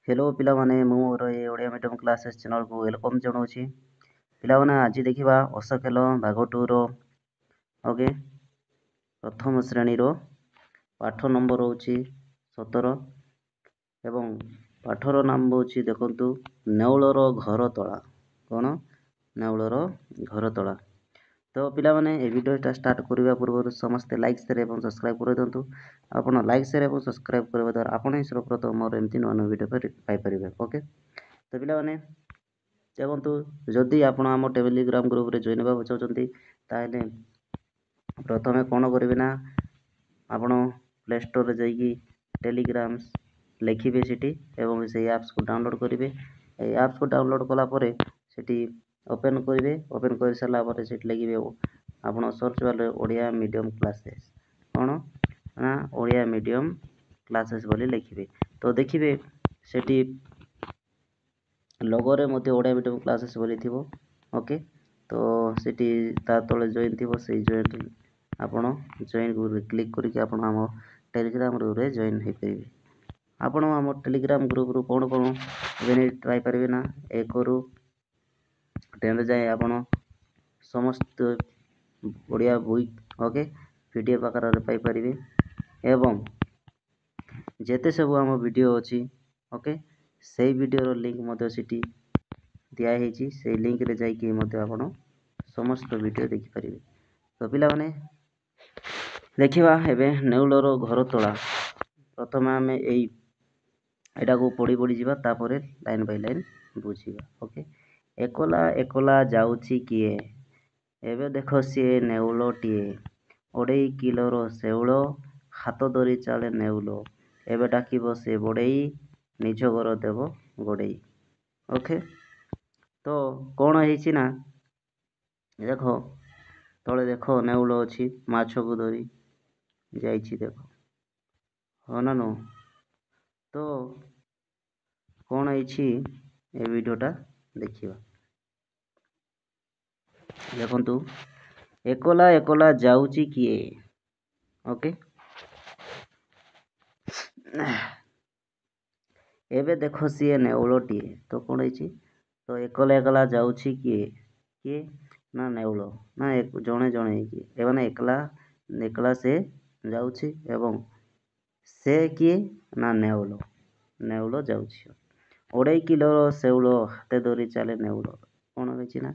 Hello पिलामाने मोर ए Odia medium classes channel को welcome जनाऊँगी। पिलामाने आज देखा हस खेल भाग 2 रो ओके प्रथम श्रेणी रो पाठ नंबर हूँ 17 एवं पाठर नाम हूँ देखु नेउलर घर तला कौन नेउलर घर तला। तो पिलामाने ए वीडियोटा स्टार्ट करने पूर्व समस्ते लाइक शेयर और सब्सक्राइब कर दिंतु। आप लाइक शेयर और सब्सक्राइब करने द्वारा आप ही सर्वप्रथम मोर एमती नुआ नुआ वीडियो पाइपर। ओके तो पिलामाने देखु जदि आप टेलीग्राम ग्रुप रे जॉइन होगा चाहते ताहले प्रथमे कौन करेंगे ना आप प्ले स्टोर जाइए टेलीग्राम लिखिए सीटी एवं से ऐप्स को डाउनलोड करेंगे। ऐप्स को डाउनलोड कलापर से ओपन करेंगे। ओपन कर सारापर से लगे आप search bar Odia medium classes कौन ना ओडिया मीडियम क्लासेस बोली लिखिए तो देखिए सेठी लोगोरे मध्य ओडिया मीडियम क्लासेस बोली थी। ओके तो सेठी ता तले जॉइन थी से जॉइन आपण जॉइन क्लिक करके आप टेलीग्राम ग्रुप रे जॉइन हो पारे। आपण आम टेलीग्राम ग्रुप रु कौन कौन बेनिफिट पाइपर ना 1 रु 10 जाए आप समस्त ओडिया बुक ओके पीडीएफ आकार पाइपर एवं जेते सब आम वीडियो अच्छी ओके से वीडियो लिंक मध्य सीटी दिखाई से लिंक रे जाइए आप समस्त वीडियो देखिपारे। तो पिला माने देखा एवं नेउलर घर तला प्रथम आम एटा को पढ़ी पढ़ी जावा तापर लाइन बाय लाइन बुझीबा। ओके एकला एकला जाउची किए एबे देख सी नेउलटीए 2.5 किलोर शेउल हाथ धरी चले नेउल एबे डाकिब से बड़ेई निज घर देव गोड़ेई। ओके तो कौन है ना देख तले देख नेउल अच्छी माछ को धरी जाइछि देख हाँ ना नो तो कौन है वीडियोटा देखिए देखु एकला एकला जाउची किए। ओके एबे देख सी नेउलटीए तो कौन है तो एकला एकला जाउची किए किए ना नेउल ना जड़े जड़े एवं एकला एकला से जाउची एवं से किए ना नेउल नेउल जाउची 2.5 किलोर शेउल हाथे धरी चले नेउल कौन है ना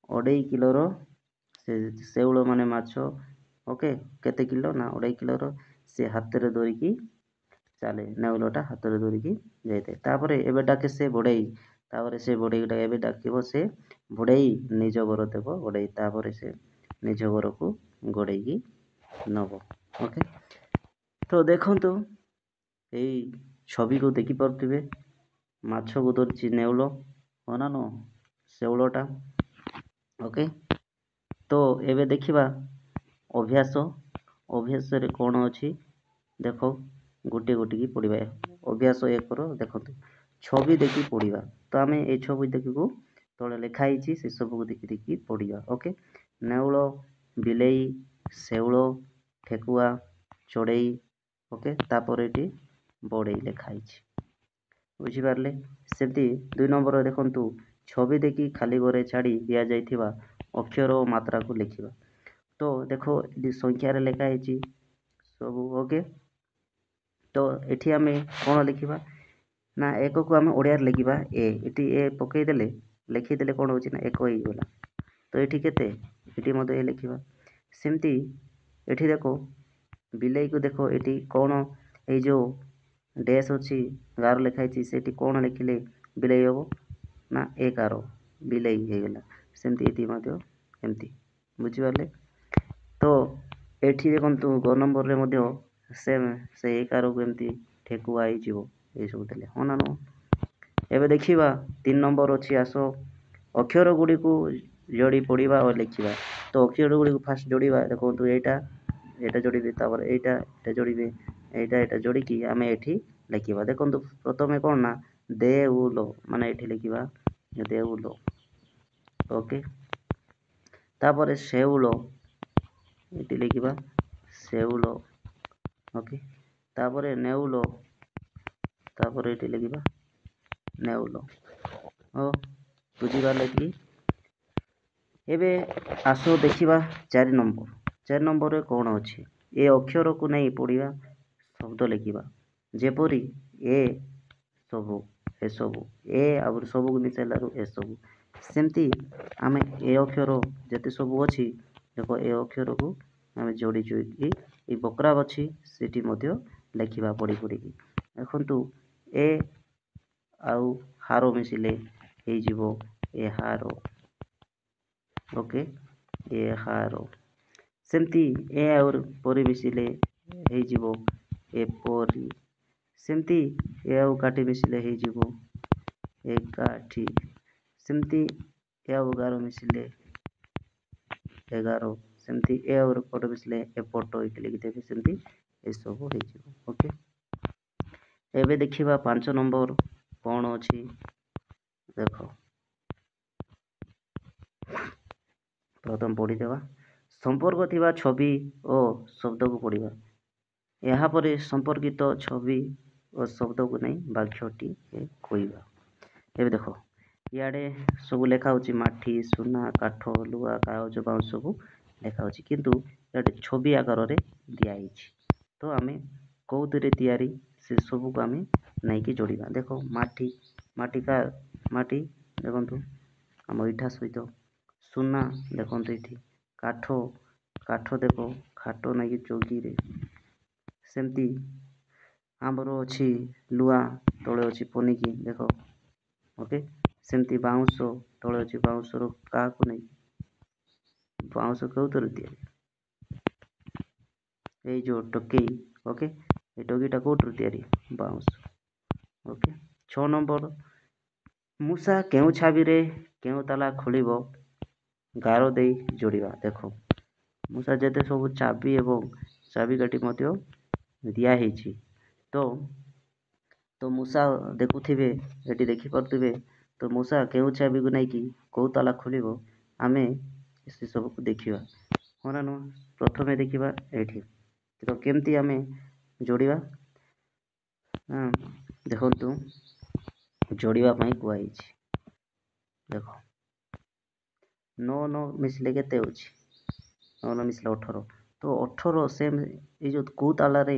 2.5 किलोर शेउल माने माछ ओके केते किलो ना 2.5 किलोर से हाथ रे धरिकी चले नेउलटा हाथ रे धरिकी जाए तापर एबे डाके से बड़ेई तापर से बड़ेईटा एबे डाकिब से बड़ेई निज घर देव गोड़ेई तापर से निज घर को गोड़ेई नब। ओके तो देखंतु एई छवि को देखि पारुथिबे माछ को धरछि नेउल हाँ नो शेउलटा। ओके तो एबे देखिबा अभ्यास अभ्यास रे कौन अच्छी देख गोटे गोटे की पढ़ा अभ्यास 1 देखो छवि देखी पढ़ा तो आम ये छवि देखू तले लिखाई से सब को देखी देखी पढ़ा। ओके नेउल बिलेई शेउल ठेकुआ चढ़ई ओके तापर ये बड़े लिखाई बुझीपारे सेमती 2 नंबर देखु छवि देखी खाली घरे छाड़ी दि जाइथिबा अक्षर और मात्रा को लिखा तो देखो ये संख्यार लिखाई सब। ओके तो ये आम कौन लिखा ना 1 को आम ओडिया लिखा ए पकईदे लिखीदे कौन हो ना 1 होगला तो ये केते ये लिखा सेमती ये देख बिलेई को देख ये कौन ये जो डैश अच्छी गार लिखाई से कौन लिखिले बिलेई हम ना 1 आर बिलेई होगला सेमती एमती बुझीपारे। तो ये देखु ग नंबर में सेम से 1 आर को एमती ठेकुआ ये सब देले हाँ ना नो। एबे देखिबा 3 नंबर अच्छी आस अक्षर गुड़ी को जोड़ी पढ़ा और लिखा तो अक्षर गुड़ी को फास्ट जोड़ा देखो यहाँ जोड़े तापर यहाँ जोड़े यहाँ जोड़ी की आम ये लिखा देखो प्रथम कौन ना देउल माने ये लिखा देउल। ओके तापर शेउल ये लिखा शेउल। ओके तापर नेउल तापर ये लिखा ନେଉଳ। ଓ ବୁଝିପାରିଲେ କି? ଏବେ ଆସ ଦେଖିବା 4 ନମ୍ବର। 4 ନମ୍ବରରେ କ'ଣ ଅଛି? ଏ ଅକ୍ଷରକୁ ନେଇ ପଢ଼ିବା, ଶବ୍ଦ ଲେଖିବା। ଯେପରି ଏ ସବୁ, ଏସବୁ, ଏ ଆଉ ସବୁକୁ ମିଶାଇଲାରୁ ଏସବୁ। ସେମିତି ଆମେ ଏ ଅକ୍ଷର ଯେତେ ସବୁ ଅଛି, ଦେଖ ଏ ଅକ୍ଷରକୁ ଆମେ ଯୋଡ଼ିଛୁ ଏ ବକ୍ରା ଅଛି ସେଠି ମଧ୍ୟ ଲେଖିବା ପଢ଼ି ପଢ଼ିକି। ଦେଖନ୍ତୁ ଏ ଆଉ ହାର ମିଶିଲେ ହେଇଯିବ ଏହାର। ଓକେ, ଏହାର। ସେମିତି ଏ ଆଉ ପରି ମିଶିଲେ ହେଇଯିବ ଏପରି। ସେମିତି ଏ ଆଉ କାଠି ମିଶିଲେ ହେଇଯିବ ଏକାଠି। ସେମିତି ଏ ଆଉ ଗାର ମିଶିଲେ ଏଗାର। ସେମିତି ଏ ଆଉ ପଟ ମିଶିଲେ ଏପଟ ଏଠି ଲେଖିଦେବେ। ସେମିତି ଏସବୁ ହେଇଯିବ। ଓକେ, ଏବେ ଦେଖିବା 5 ନମ୍ବର କ'ଣ ଅଛି। ଦେଖ, ପ୍ରଥମ ପଢ଼ିଦେବା। ସମ୍ପର୍କ ଥିବା ଛବି ଓ ଶବ୍ଦକୁ ପଢ଼ିବା। ଏହାପରେ ସମ୍ପର୍କିତ ଛବି ଓ ଶବ୍ଦକୁ ନେଇ ବାକ୍ୟଟିଏ କହିବା। ଏବେ ଦେଖ, ଇଆଡ଼େ ସବୁ ଲେଖା ହେଉଛି ମାଟି, ସୁନା, କାଠ, ଲୁହା, କାଗଜ, ବାଉଁଶ ସବୁ ଲେଖା ହେଉଛି, କିନ୍ତୁ ଇଆଡ଼େ ଛବି ଆକାରରେ ଦିଆହେଇଛି। ତ ଆମେ କେଉଁଥିରେ ତିଆରି ସେ ସବୁକୁ ଆମେ ନେଇକି ଯୋଡ଼ିବା। ଦେଖ, ମାଟି, ମାଟି ଦେଖନ୍ତୁ ଆମ ଇଟା ସହିତ। ସୁନା ଦେଖନ୍ତୁ ଏଠି। କାଠ ଦେଖ, କାଠ ନେଇକି ଚୌକିରେ। ସେମିତି ଆମର ଅଛି ଲୁହା, ତଳେ ଅଛି ପନିକି ଦେଖ। ଓକେ, ସେମିତି ବାଉଁଶ ତଳେ ଅଛି ବାଉଁଶର କାହାକୁ ନେଇ, ବାଉଁଶ କେଉଁଥିରେ ତିଆରି? ଏଇ ଯେଉଁ ଟୋକେଇ। ଓକେ, এই ଟୋକେଇଟା କେଉଁଥିରୁ ତିଆରି? ବାଉଁଶ। Okay, 6 number. ମୂଷା କେଉଁ ଛାବିରେ କେଉଁ ତାଲା ଖୋଲିବ, ଗାର ଦେଇ ଯୋଡ଼ିବା। ଦେଖ, ମୂଷା ଯେତେ ସବୁ ଚାବି ଏବଂ ଚାବିକାଠି ମଧ୍ୟ ଦିଆହେଇଛି। ତ ମୂଷା ଦେଖୁଥିବେ, ଏଠି ଦେଖିପାରୁଥିବେ। ତ ମୂଷା କେଉଁ ଚାବିକୁ ନେଇକି କେଉଁ ତାଲା ଖୋଲିବ, ଆମେ ସେସବୁକୁ ଦେଖିବା। ହଁ ନା ନୁହଁ? ପ୍ରଥମେ ଦେଖିବା ଏଇଠି। ତ କେମିତି ଆମେ ଯୋଡ଼ିବା? ଦେଖନ୍ତୁ, ଯୋଡ଼ିବା ପାଇଁ କୁହାଯାଇଛି। ଦେଖ, 9 ମିଶିଲେ କେତେ ହେଉଛି? 9 ମିଶିଲେ 18। ତ 18 ସେମ୍ ଏଇ ଯେଉଁ କେଉଁ ତାଲାରେ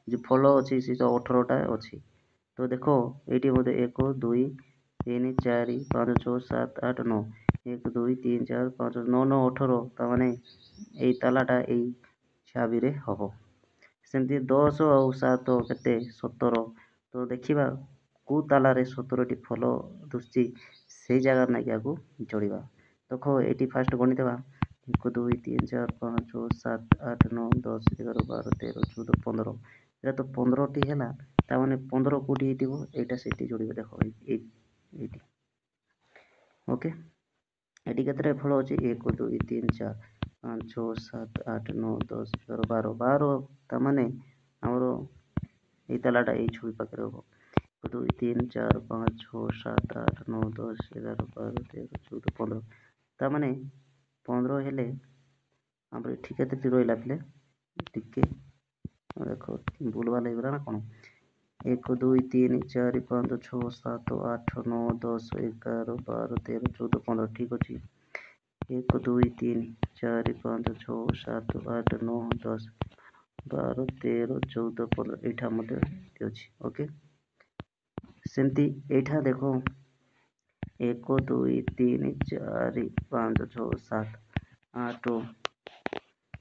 ଯେଉଁ ଫଳ ଅଛି ସେ ତ 18ଟା ଅଛି। ତ ଦେଖ, ଏଇଠି ମଧ୍ୟ 1 2 3 4 5 6 7 8 9। 1 2 3 4 5 9 9 18। ତାମାନେ ଏଇ ତାଲାଟା ଏଇ ଚାବିରେ ହେବ। ସେମିତି 10 ଆଉ 7 କେତେ? 17। ତ ଦେଖିବା କେଉଁ ତାଲାରେ 17ଟି ଫଳ ଦୁଶୁଛି, ସେଇ ଜାଗାରେ ନେଇକି ଆକୁ ଯୋଡ଼ିବା। ଦେଖ, ଏଇଠି ଫାଷ୍ଟ ଗଣିଦେବା। 1 2 3 4 5 6 7 8 9 10 11 12 13 14 15। ଏଇଟା ତ 15ଟି ହେଲା। ତାମାନେ 15 କେଉଁଠି ହେଇଥିବ? ଏଇଟା ସେଇଠି ଯୋଡ଼ିବା। ଦେଖ, ଏଇଠି। ଓକେ, ଏଠି କେତେଟା ଫଳ ଅଛି? 1 2 3 4 5 6 7 8 9 10 11 12। ତାମାନେ ଆମର ଏଇ ତାଲାଟା ଏଇ ଛବି ପାଖରେ ହେବ। 1 2 3 4 5 6 7 8 9 10 11 12 13 14 15। ତାମାନେ 15 ହେଲେ ଆମର ଏଠି କେତେଟି ରହିଲା ପିଲେ? ଟିକେ ଦେଖ, ଭୁଲଭାଲ ହେଇଗଲା ନା କ'ଣ? 1 2 3 4 5 6 7 8 9 10 11 12 13 14 15। ଠିକ୍ ଅଛି। 1 2 3 4 5 6 7 8 9 10 12 13 14 15। ଏଇଟା ମଧ୍ୟ ଅଛି। ଓକେ, ସେମିତି ଏଇଟା ଦେଖ, 1 2 3 4 5 6 7 8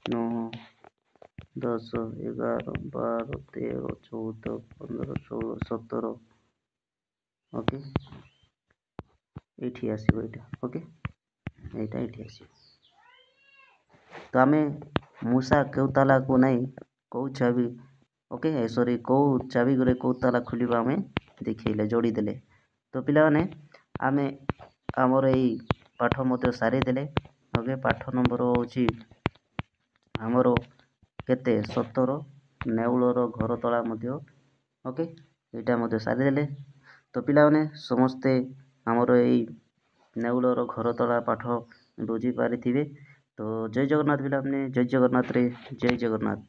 9 10 11 12 13 14 15 16 17। ଓକେ, ଏଇଠି ଆସିବ ଏଇଟା। ଓକେ, ଏଇଟା ଏଇଠି ଆସିବ। ତ ଆମେ ମୂଷା କେଉଁ ତାଲାକୁ ନେଇ କେଉଁ ଚାବି, ଓକେ ସରି, କେଉଁ ଚାବିରେ କେଉଁ ତାଲା ଖୋଲିବ ଆମେ ଦେଖେଇଲେ, ଯୋଡ଼ିଦେଲେ। ତ ପିଲାମାନେ, ଆମେ ଆମର ଏଇ ପାଠ ମଧ୍ୟ ସାରିଦେଲେ। ଓକେ, ପାଠ ନମ୍ବର ହେଉଛି ଆମର କେତେ? 17। ନେଉଳର ଘରତଳା ମଧ୍ୟ। ଓକେ, ଏଇଟା ମଧ୍ୟ ସାରିଦେଲେ। ତ ପିଲାମାନେ ସମସ୍ତେ ଆମର ଏଇ ନେଉଳର ଘରତଳା ପାଠ ବୁଝିପାରିଥିବେ। ତ ଜୟ ଜଗନ୍ନାଥ ପିଲାମାନେ, ଜୟ ଜଗନ୍ନାଥରେ ଜୟ ଜଗନ୍ନାଥ।